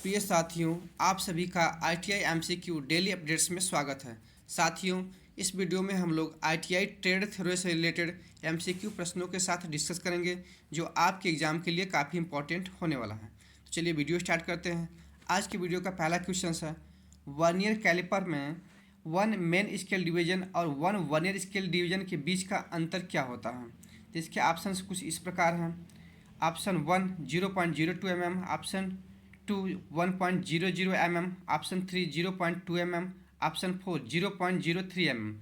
प्रिय साथियों, आप सभी का ITI MCQ डेली अपडेट्स में स्वागत है। साथियों, इस वीडियो में हम लोग ITI ट्रेड थ्योरी से रिलेटेड MCQ प्रश्नों के साथ डिस्कस करेंगे जो आपके एग्जाम के लिए काफ़ी इंपॉर्टेंट होने वाला है। तो चलिए वीडियो स्टार्ट करते हैं। आज की वीडियो का पहला क्वेश्चन है, वर्नियर कैलिपर में वन मेन स्केल डिवीजन और वन वर्नियर स्केल डिवीजन के बीच का अंतर क्या होता है। तो इसके ऑप्शन कुछ इस प्रकार हैं। Option 1 0.02 mm, option 2 1.00 mm, option 3 0.2 mm, option 4 0.03 mm।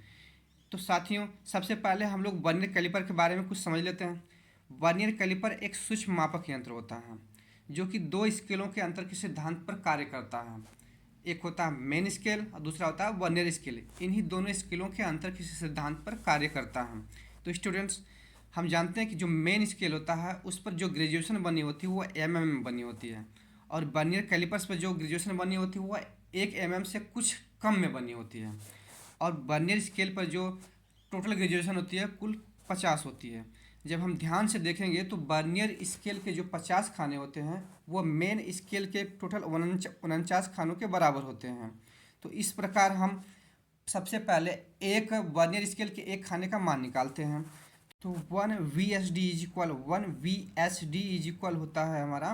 तो साथियों, सबसे पहले हम लोग वर्नियर कैलिपर के बारे में कुछ समझ लेते हैं। वर्नियर कैलिपर एक सूक्ष्म मापक यंत्र होता है जो कि दो स्केलों के अंतर के सिद्धांत पर कार्य करता है। एक होता है मेन स्केल और दूसरा होता है वर्नियर स्केल। इन्हीं दोनों स्केलों के अंतर के सिद्धांत पर कार्य करता है। तो स्टूडेंट्स, हम जानते हैं कि जो मेन स्केल होता है उस पर जो ग्रेजुएशन बनी होती है वो mm में बनी होती है, और वर्नियर कैलिपर्स पर जो ग्रेजुएशन बनी होती है वो 1 mm से कुछ कम में बनी होती है। और वर्नियर स्केल पर जो टोटल ग्रेजुएशन होती है कुल 50 होती है। जब हम ध्यान से देखेंगे तो वर्नियर स्केल के जो 50 खाने होते हैं वो मेन स्केल के टोटल 49 खानों के बराबर होते हैं। तो इस प्रकार हम सबसे पहले एक वर्नियर स्केल के एक खाने का मान निकालते हैं। तो 1 VSD is equal 1 VSD is equal होता है हमारा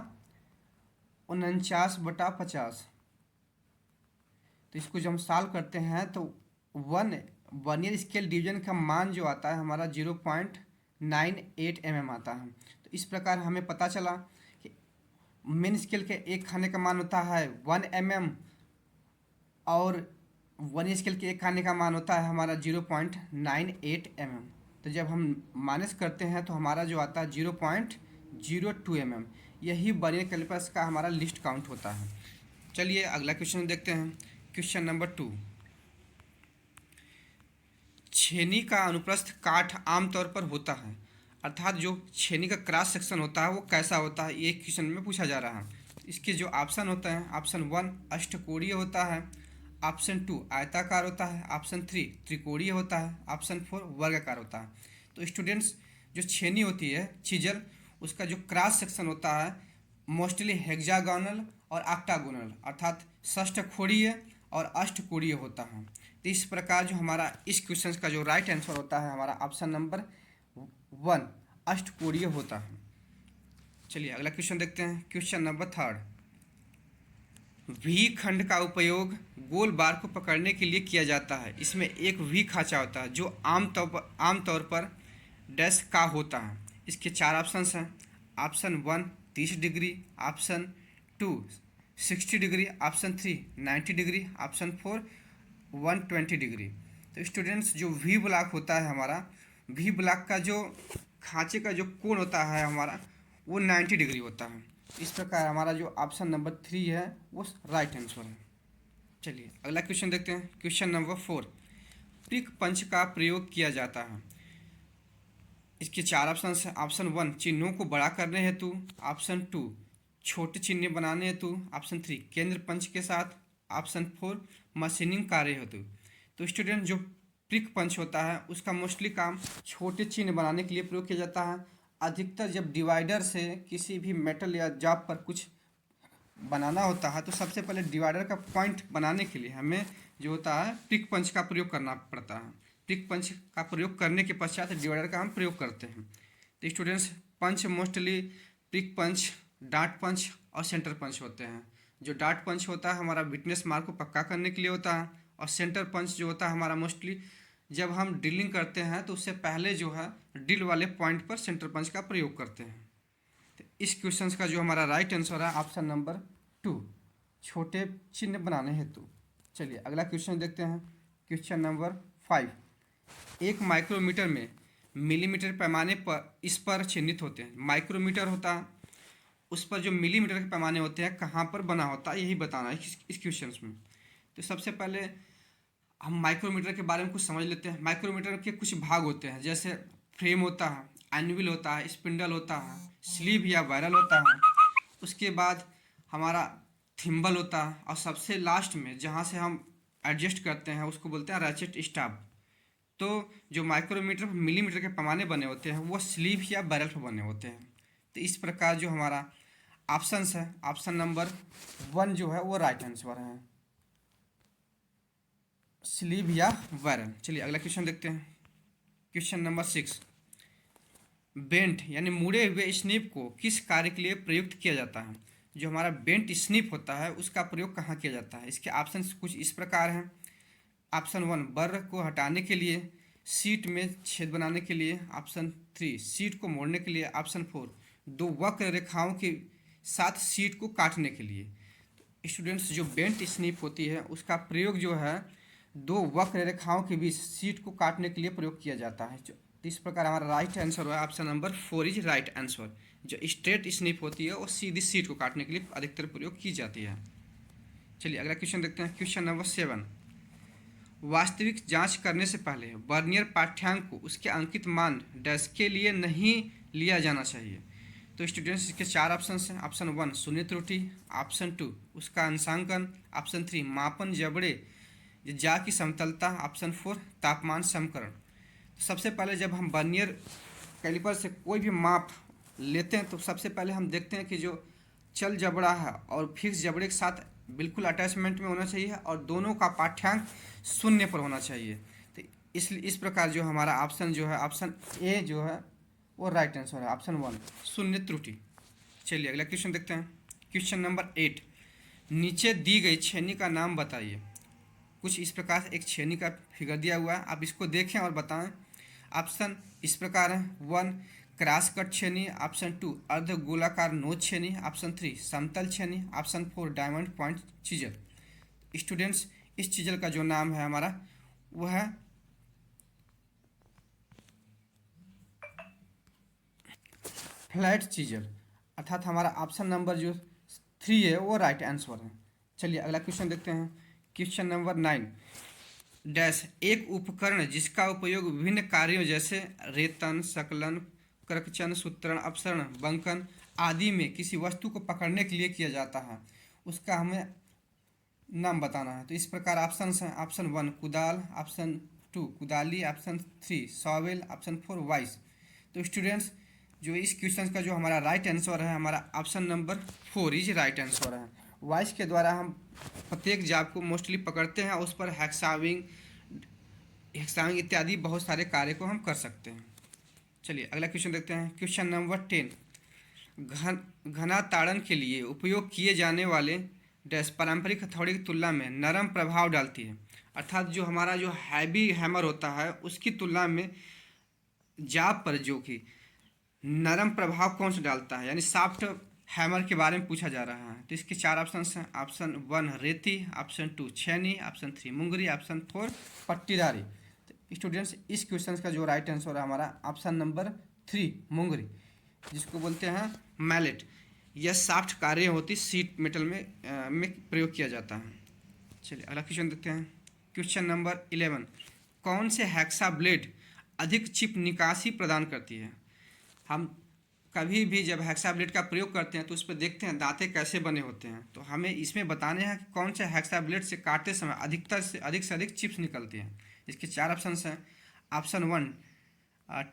49/50। तो इसको जब हम सॉल्व करते हैं तो वर्नियर स्केल डिवीजन का मान जो आता है हमारा 0.98 mm आता है। तो इस प्रकार हमें पता चला कि मेन स्केल के एक खाने का मान होता है 1 mm और वर्नियर स्केल के एक खाने का मान होता है हमारा 0.98 mm। तो जब हम माइनस करते हैं तो हमारा जो आता है 0.02 mm। यही वर्नियर कैलिपर्स का हमारा लिस्ट काउंट होता है। चलिए अगला क्वेश्चन देखते हैं। क्वेश्चन नंबर 2, छेनी का अनुप्रस्थ काठ आमतौर पर होता है, अर्थात जो छेनी का क्रॉस सेक्शन होता है वो कैसा होता है, ये क्वेश्चन में पूछा जा रहा है। इसके जो ऑप्शन होते हैं, ऑप्शन 1 अष्टकोणीय होता है, ऑप्शन 2 आयताकार होता है, ऑप्शन 3 त्रिकोणीय होता है, ऑप्शन 4 वर्गाकार होता है। तो स्टूडेंट्स, जो छेनी होती है चिजल, उसका जो क्रॉस सेक्शन होता है मोस्टली हेक्सागोनल और ऑक्टागोनल अर्थात षष्ठकोणीय और अष्टकोणीय होता है। तो इस प्रकार जो हमारा इस क्वेश्चन का जो राइट आंसर होता है हमारा ऑप्शन नंबर 1 अष्टकोणीय होता है। चलिए अगला क्वेश्चन देखते हैं। क्वेश्चन नंबर 3, वी खंड का उपयोग गोल बार को पकड़ने के लिए किया जाता है। इसमें एक वी खांचा होता है जो आमतौर पर डैश का होता है। इसके 4 ऑप्शंस हैं। Option 1 30 degree, option 2 60 degree, option 3 90 degree, option 4 120 degree. तो स्टूडेंट्स, जो वी ब्लॉक होता है हमारा, वी ब्लॉक का जो खांचे का जो कोण होता है हमारा वो 90 डिग्री होता है। इस प्रकार हमारा जो ऑप्शन नंबर 3 है वो राइट आंसर है। चलिए अगला क्वेश्चन देखते हैं। क्वेश्चन नंबर 4, पिक पंच का प्रयोग किया जाता है। इसके 4 ऑप्शन हैं। ऑप्शन 1 चिन्हों को बड़ा करने हेतु, ऑप्शन 2 छोटे चिन्ह बनाने हेतु, ऑप्शन 3 केंद्र पंच के साथ, ऑप्शन 4 मशीनिंग कार्य हेतु। तो स्टूडेंट, जो पिक पंच होता है उसका मोस्टली काम छोटे चिन्ह बनाने के लिए प्रयोग किया जाता है। अधिकतर जब डिवाइडर से किसी भी मेटल या जॉब पर कुछ बनाना होता है तो सबसे पहले डिवाइडर का पॉइंट बनाने के लिए हमें जो होता है पिक पंच का प्रयोग करना पड़ता है। पिक पंच का प्रयोग करने के पश्चात डिवाइडर का हम प्रयोग करते हैं। तो स्टूडेंट्स, पंच मोस्टली पिक पंच, डाट पंच और सेंटर पंच होते हैं। जो डाट पंच होता है हमारा विटनेस मार्क को पक्का करने के लिए होता है, और सेंटर पंच जो होता है हमारा मोस्टली जब हम ड्रिलिंग करते हैं तो उससे पहले जो है ड्रिल वाले पॉइंट पर सेंटर पंच का प्रयोग करते हैं। तो इस क्वेश्चन का जो हमारा राइट आंसर है ऑप्शन नंबर 2 छोटे चिन्ह बनाने हेतु। चलिए अगला क्वेश्चन देखते हैं। क्वेश्चन नंबर 5, एक माइक्रोमीटर में मिलीमीटर पैमाने पर इस पर चिन्हित होते हैं। माइक्रोमीटर होता है, उस पर जो मिलीमीटर के पैमाने होते हैं कहाँ पर बना होता है यही बताना है इस क्वेश्चन में। तो सबसे पहले हम माइक्रोमीटर के बारे में कुछ समझ लेते हैं। माइक्रोमीटर के कुछ भाग होते हैं, जैसे फ्रेम होता है, एनविल होता है, स्पिंडल होता है, स्लीव या बैरल होता है, उसके बाद हमारा थिम्बल होता है, और सबसे लास्ट में जहाँ से हम एडजस्ट करते हैं उसको बोलते हैं रैचेट स्टॉप। तो जो माइक्रोमीटर मिलीमीटर के पैमाने बने होते हैं वो स्लीव या बैरल पर बने होते हैं। तो इस प्रकार जो हमारा ऑप्शंस है, ऑप्शन नंबर 1 जो है वो राइट आंसर है, स्लीव या वायरल। चलिए अगला क्वेश्चन देखते हैं। क्वेश्चन नंबर 6, बेंट यानी मुड़े हुए स्निप को किस कार्य के लिए प्रयुक्त किया जाता है? जो हमारा बेंट स्निप होता है उसका प्रयोग कहाँ किया जाता है? इसके ऑप्शन कुछ इस प्रकार हैं। ऑप्शन 1 बर को हटाने के लिए, सीट में छेद बनाने के लिए, ऑप्शन 3 सीट को मोड़ने के लिए, ऑप्शन 4 दो वक्र रेखाओं के साथ सीट को काटने के लिए। स्टूडेंट्स, जो बेंट स्निप होती है उसका प्रयोग जो है दो वक्र रेखाओं के बीच सीट को काटने के लिए प्रयोग किया जाता है। तो इस प्रकार हमारा राइट आंसर है option number 4 is right answer. जो स्ट्रेट स्निप होती है वो सीधी सीट को काटने के लिए अधिकतर प्रयोग की जाती है। चलिए अगला क्वेश्चन देखते हैं। क्वेश्चन नंबर 7, वास्तविक जांच करने से पहले वर्नियर पाठ्यांक को उसके अंकित मान डैश के लिए नहीं लिया जाना चाहिए। तो स्टूडेंट्स, इसके 4 ऑप्शन हैं। ऑप्शन 1 शून्य त्रुटि, ऑप्शन 2 उसका अंशांकन, ऑप्शन 3 मापन जबड़े जा की समतलता, ऑप्शन 4 तापमान समीकरण। तो सबसे पहले जब हम वर्नियर कैलिपर से कोई भी माप लेते हैं तो सबसे पहले हम देखते हैं कि जो चल जबड़ा है और फिक्स जबड़े के साथ बिल्कुल अटैचमेंट में होना चाहिए और दोनों का पाठ्यांक 0 पर होना चाहिए। तो इसलिए इस प्रकार जो हमारा ऑप्शन जो है, ऑप्शन ए जो है वो राइट आंसर है, ऑप्शन 1 शून्य त्रुटि। चलिए अगला क्वेश्चन देखते हैं। क्वेश्चन नंबर 8, नीचे दी गई छेनी का नाम बताइए। कुछ इस प्रकार से एक छेनी का फिगर दिया हुआ है, आप इसको देखें और बताएं। ऑप्शन इस प्रकार है। 1 क्रॉस कट छेनी, ऑप्शन 2 अर्ध गोलाकार नोच छेनी, ऑप्शन 3 समतल छेनी, option 4 diamond point chisel. Students, इस चीजल का जो नाम है हमारा वह है फ्लैट चीजल, अर्थात हमारा ऑप्शन नंबर जो 3 है वो राइट आंसर है। चलिए अगला क्वेश्चन देखते हैं। क्वेश्चन नंबर 9, डैश एक उपकरण जिसका उपयोग विभिन्न कार्यों जैसे रेतन, सकलन, करकचन, सूत्रण, अपसरण, बंकन आदि में किसी वस्तु को पकड़ने के लिए किया जाता है, उसका हमें नाम बताना है। तो इस प्रकार ऑप्शन हैं। ऑप्शन 1 कुदाल, ऑप्शन 2 कुदाली, ऑप्शन 3 शॉवेल, ऑप्शन 4 वाइस। तो स्टूडेंट्स, जो इस क्वेश्चन का जो हमारा राइट आंसर है हमारा option number 4 is right answer है। वाइस के द्वारा हम प्रत्येक जाप को मोस्टली पकड़ते हैं, उस पर हेक्साविंग इत्यादि बहुत सारे कार्य को हम कर सकते हैं। चलिए अगला क्वेश्चन देखते हैं। क्वेश्चन नंबर 10, घना ताड़न के लिए उपयोग किए जाने वाले डैश पारंपरिक हथौड़ी की तुलना में नरम प्रभाव डालती है, अर्थात जो हमारा जो हैवी हैमर होता है उसकी तुलना में जाप पर जो कि नरम प्रभाव कौन सा डालता है, यानी सॉफ्ट हैमर के बारे में पूछा जा रहा है। तो इसके 4 ऑप्शन हैं। ऑप्शन 1 रेती, ऑप्शन 2 छेनी, ऑप्शन 3 मुंगरी, ऑप्शन 4 पट्टीदारी। तो स्टूडेंट्स, इस क्वेश्चन का जो राइट आंसर है हमारा ऑप्शन नंबर 3 मुंगरी, जिसको बोलते हैं मैलेट। यह सॉफ्ट कार्य होती सीट मेटल में प्रयोग किया जाता है। चलिए अगला क्वेश्चन देखते हैं। क्वेश्चन नंबर 11, कौन से हेक्सा ब्लेड अधिक चिप निकासी प्रदान करती है? हम कभी भी जब हेक्सा ब्लेड का प्रयोग करते हैं तो उस पर देखते हैं दांते कैसे बने होते हैं, तो हमें इसमें बताने हैं कि कौन से हेक्सा ब्लेड से काटते समय अधिक से अधिक चिप्स निकलती हैं। इसके 4 ऑप्शन हैं। ऑप्शन 1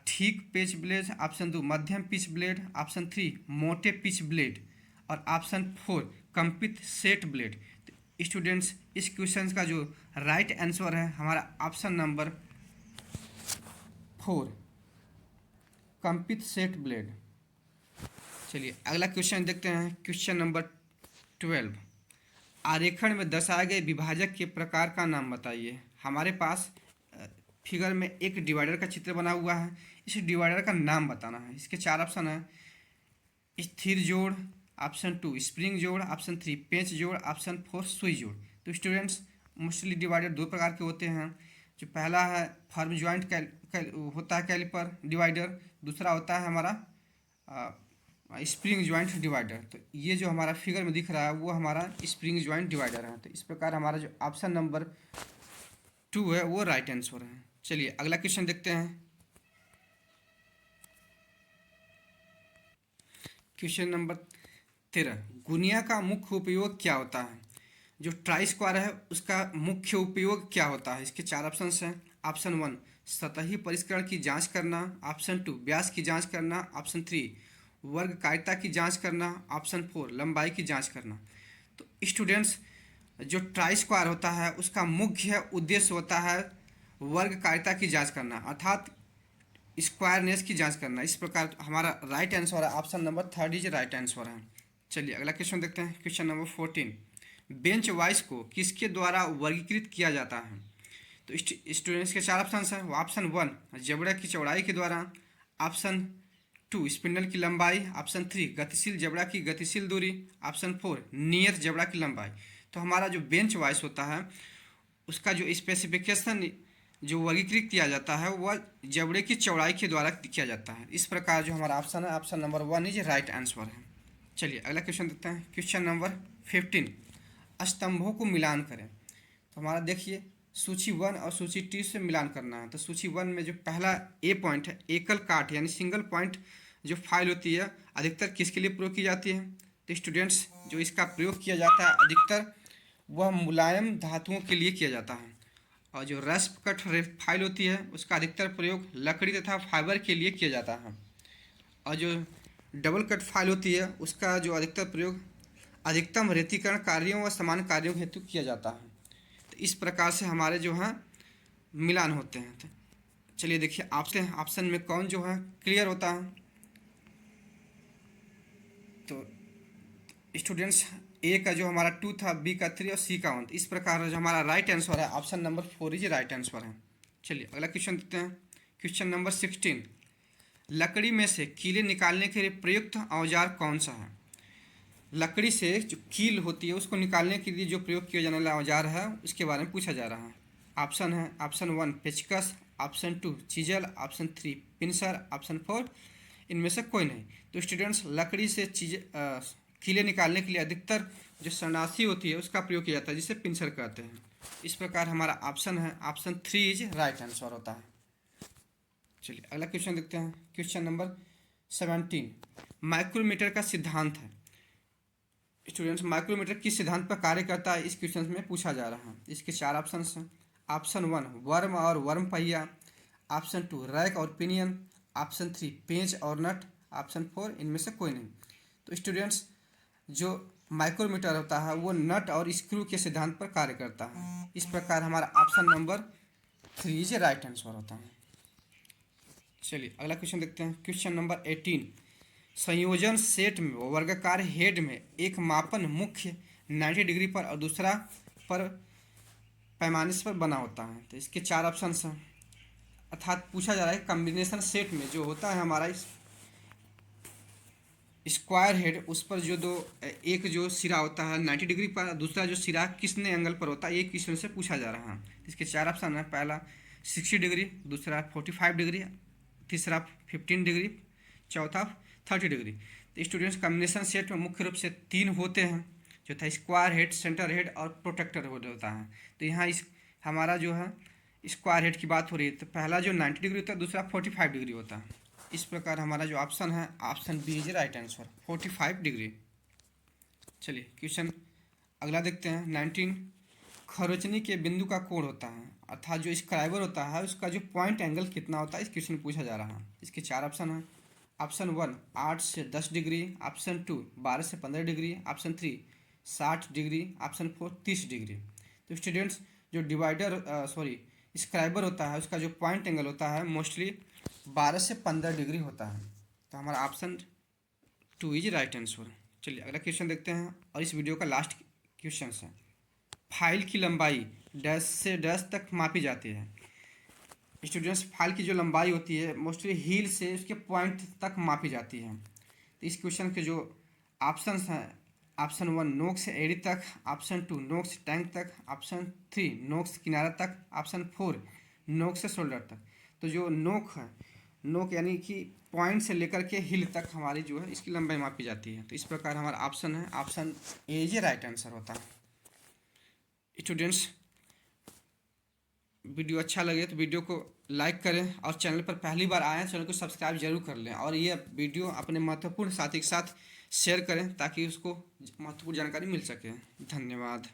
ठीक पिच ब्लेड, ऑप्शन 2 मध्यम पिच ब्लेड, ऑप्शन 3 मोटे पिच ब्लेड और ऑप्शन 4 कंपित सेट ब्लेड। तो स्टूडेंट्स, इस क्वेश्चन का जो राइट आंसर है हमारा ऑप्शन नंबर 4 कंपित सेट ब्लेड। चलिए अगला क्वेश्चन देखते हैं। क्वेश्चन नंबर 12, आरेखण में दर्शाए गए विभाजक के प्रकार का नाम बताइए। हमारे पास फिगर में एक डिवाइडर का चित्र बना हुआ है, इस डिवाइडर का नाम बताना है। इसके 4 ऑप्शन हैं। स्थिर जोड़, ऑप्शन 2 स्प्रिंग जोड़, ऑप्शन 3 पेंच जोड़, ऑप्शन 4 सुई जोड़। तो स्टूडेंट्स, मोस्टली डिवाइडर 2 प्रकार के होते हैं। जो पहला है फर्म ज्वाइंट होता है कैलिपर डिवाइडर, दूसरा होता है हमारा स्प्रिंग ज्वाइंट डिवाइडर। तो ये जो हमारा फिगर में दिख रहा है वो हमारा स्प्रिंग ज्वाइंट डिवाइडर है। तो इस प्रकार हमारा जो ऑप्शन नंबर 2 है वो राइट आंसर है। चलिए अगला क्वेश्चन देखते हैं। क्वेश्चन नंबर 13, गुनिया का मुख्य उपयोग क्या होता है? जो ट्राई स्क्वायर है उसका मुख्य उपयोग क्या होता है? इसके 4 ऑप्शन हैं। ऑप्शन 1 सतही परिष्करण की जांच करना, ऑप्शन 2 व्यास की जांच करना, ऑप्शन 3 वर्गकारिता की जांच करना, ऑप्शन 4 लंबाई की जांच करना। तो स्टूडेंट्स, जो ट्राई स्क्वायर होता है उसका मुख्य उद्देश्य होता है वर्गकारिता की जांच करना, अर्थात स्क्वायरनेस की जांच करना। इस प्रकार हमारा राइट आंसर है option number 3 is right answer है। चलिए अगला क्वेश्चन देखते हैं, क्वेश्चन नंबर 14। बेंच वाइज को किसके द्वारा वर्गीकृत किया जाता है? तो स्टूडेंट्स के 4 ऑप्शन हैं। ऑप्शन 1 जबड़ा की चौड़ाई के द्वारा, ऑप्शन 2 स्पिंडल की लंबाई, ऑप्शन 3 गतिशील जबड़ा की गतिशील दूरी, ऑप्शन 4 नियत जबड़ा की लंबाई। तो हमारा जो बेंच वाइज होता है उसका जो स्पेसिफिकेशन जो वर्गीकृत किया जाता है वह जबड़े की चौड़ाई के द्वारा किया जाता है। इस प्रकार जो हमारा ऑप्शन है option number 1 is right answer है। चलिए अगला क्वेश्चन देखते हैं, क्वेश्चन नंबर 15। स्तंभों को मिलान करें। तो हमारा देखिए सूची 1 और सूची 2 से मिलान करना है। तो सूची 1 में जो पहला ए पॉइंट है, एकल काट यानी सिंगल पॉइंट जो फाइल होती है अधिकतर किसके लिए प्रयोग की जाती है? तो स्टूडेंट्स, जो इसका प्रयोग किया जाता है अधिकतर वह मुलायम धातुओं के लिए किया जाता है। और जो रस्प कट फाइल होती है उसका अधिकतर प्रयोग लकड़ी तथा फाइबर के लिए किया जाता है। और जो डबल कट फाइल होती है उसका जो अधिकतर प्रयोग अधिकतम रेतीकरण कार्यों व समान कार्यों हेतु किया जाता है। तो इस प्रकार से हमारे जो हैं मिलान होते हैं। तो चलिए देखिए ऑप्शन में कौन जो है क्लियर होता है। तो स्टूडेंट्स, ए का जो हमारा 2 था, बी का 3 और सी का 1। इस प्रकार जो हमारा राइट आंसर है option number 4 is right answer है। चलिए अगला क्वेश्चन देखते हैं, क्वेश्चन नंबर 16। लकड़ी में से कीलें निकालने के लिए प्रयुक्त औजार कौन सा है? लकड़ी से जो कील होती है उसको निकालने के लिए जो प्रयोग किया जाने वाला औजार है उसके बारे में पूछा जा रहा है। ऑप्शन है ऑप्शन 1 पेचकस, option 2 chisel, option 3 pincer, option 4 इनमें से कोई नहीं। तो स्टूडेंट्स, लकड़ी से कीलें निकालने के लिए अधिकतर जो सन्नासी होती है उसका प्रयोग किया जाता है जिसे पिंसर कहते हैं। इस प्रकार हमारा ऑप्शन है ऑप्शन 3 इज राइट आंसर होता है। चलिए अगला क्वेश्चन देखते हैं, क्वेश्चन नंबर 17। माइक्रोमीटर का सिद्धांत है। स्टूडेंट्स, माइक्रोमीटर किस सिद्धांत पर कार्य करता है इस क्वेश्चन में पूछा जा रहा है। इसके 4 ऑप्शन हैं। ऑप्शन 1 वर्म और वर्म पहिया, ऑप्शन 2 रैक और पिनियन, ऑप्शन 3 पेंच और नट, ऑप्शन 4 इनमें से कोई नहीं। तो स्टूडेंट्स, जो माइक्रोमीटर होता है वो नट और स्क्रू के सिद्धांत पर कार्य करता है। इस प्रकार हमारा option number 3 is right answer होता है। चलिए अगला क्वेश्चन देखते हैं, क्वेश्चन नंबर 18। संयोजन सेट में वर्गाकार हेड में एक मापन मुख्य 90 डिग्री पर और दूसरा पर पैमाने पर बना होता है। तो इसके 4 ऑप्शन हैं, अर्थात पूछा जा रहा है कॉम्बिनेशन सेट में जो होता है हमारा स्क्वायर हेड उस पर जो एक जो सिरा होता है 90 डिग्री पर, दूसरा जो सिरा किसने एंगल पर होता है ये क्वेश्चन से पूछा जा रहा है। इसके 4 ऑप्शन है, पहला 60 डिग्री, दूसरा 45 डिग्री, तीसरा 15 डिग्री, चौथा 30 डिग्री। तो स्टूडेंट्स, कॉम्बिनेशन सेट में मुख्य रूप से 3 होते हैं, जो था स्क्वायर हेड, सेंटर हेड और प्रोटेक्टर हेड होता है। तो यहाँ हमारा जो है स्क्वायर हेड की बात हो रही है। तो पहला जो 90 डिग्री होता है, दूसरा 45 डिग्री होता है। इस प्रकार हमारा जो ऑप्शन है option B is right answer 45 degree. चलिए क्वेश्चन अगला देखते हैं, 19। खरोचनी के बिंदु का कोण होता है, अर्थात जो स्क्राइबर होता है उसका जो पॉइंट एंगल कितना होता है इस क्वेश्चन में पूछा जा रहा है। इसके 4 ऑप्शन हैं। ऑप्शन 1 8 से 10 डिग्री, ऑप्शन 2 12 से 15 degree, option 3 60 degree, option 4 30 degree. तो स्टूडेंट्स, जो स्क्राइबर होता है उसका जो पॉइंट एंगल होता है मोस्टली 12 से 15 डिग्री होता है। तो हमारा ऑप्शन 2 इज राइट आंसर। चलिए अगला क्वेश्चन देखते हैं और इस वीडियो का लास्ट क्वेश्चन है। फाइल की लंबाई डैश से डैश तक मापी जाती है। स्टूडेंट्स, फाइल की जो लंबाई होती है मोस्टली हील से उसके पॉइंट तक मापी जाती है। तो इस क्वेश्चन के जो ऑप्शन हैं, ऑप्शन 1 नोक से एड़ी तक, ऑप्शन 2 नोक से टैंक तक, ऑप्शन 3 नोक से किनारा तक, ऑप्शन 4 नोक से शोल्डर तक। तो जो नोक है, नोक यानी कि पॉइंट से लेकर के हिल तक हमारी जो है इसकी लंबाई मापी जाती है। तो इस प्रकार हमारा ऑप्शन है option A is right answer होता है। स्टूडेंट्स, वीडियो अच्छा लगे तो वीडियो को लाइक करें और चैनल पर पहली बार आए चैनल को सब्सक्राइब जरूर कर लें और ये वीडियो अपने महत्वपूर्ण साथी के साथ शेयर करें ताकि उसको महत्वपूर्ण जानकारी मिल सके। धन्यवाद।